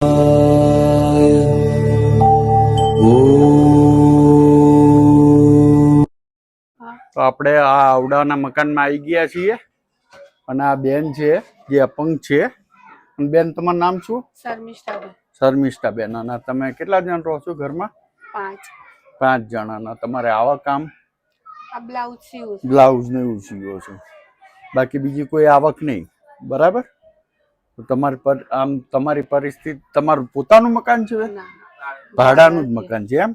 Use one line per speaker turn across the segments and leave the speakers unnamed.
તો આપણે આ આવડાના મકાનમાં આવી ગયા છીએ અને આ બેન છે જે અપંગ છે. બેન તમારું નામ શું?
શર્મિષ્ઠાબેન.
શર્મિષ્ઠાબેન. અને તમે કેટલા જણ રહો છો ઘરમાં? 5 જણાના. તમારે આવા કામ બ્લાઉઝ ને એવું સીવો છો, બાકી બીજી કોઈ આવક નહીં, બરાબર? તો તમારી પરિસ્થિતિ, તમારું પોતાનું મકાન છે? ભાડાનું જ મકાન છે એમ?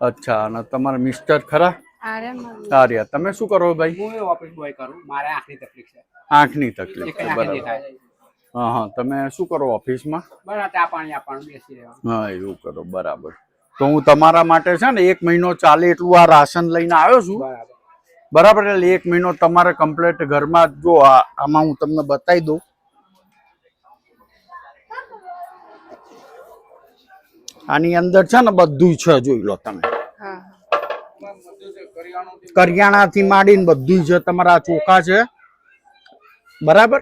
અચ્છા. અને તમારા મિસ્ટર ખરા? આર્યા. તમે શું કરો ભાઈ?
હું ઓફિસ બોય કરું. મારે આંખની તકલીફ છે.
આંખની તકલીફ છે, બરાબર. હા. તમે શું કરો ઓફિસમાં?
બરાબર, ચા પાણી આપવાનું, બેસી રહેવાનું.
હા, એવું કરો, બરાબર. તો હું તમારા માટે છે ને 1 મહિનો ચાલે એટલું આ રાશન લઈને આવ્યો છું, બરાબર? એટલે 1 મહિનો તમારે કમ્પ્લીટ ઘરમાં જો આમાં હું તમને બતાવી દઉં. આની અંદર છે ને બધું છે, જોઈ લો તમે. કરિયાણાથી માંડીને બધું છે. તમારા ચોખા છે, બરાબર?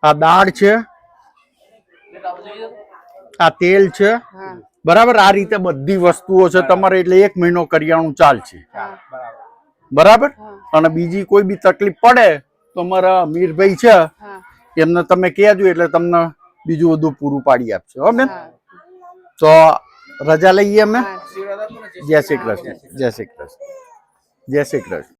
આ દાળ છે, આ તેલ છે, બરાબર? આ રીતે બધી વસ્તુઓ છે તમારે. એટલે 1 મહિનો કરિયાણું ચાલશે, બરાબર? અને બીજી કોઈ બી તકલીફ પડે તો અમારા અમીરભાઈ છે, એમને તમે કહેજો, એટલે તમને બીજું બધું પૂરું પાડી આપશે. હો બેન? તો રજા લઈએ અમે. જય શ્રી કૃષ્ણ. જય શ્રી કૃષ્ણ. જય શ્રી કૃષ્ણ.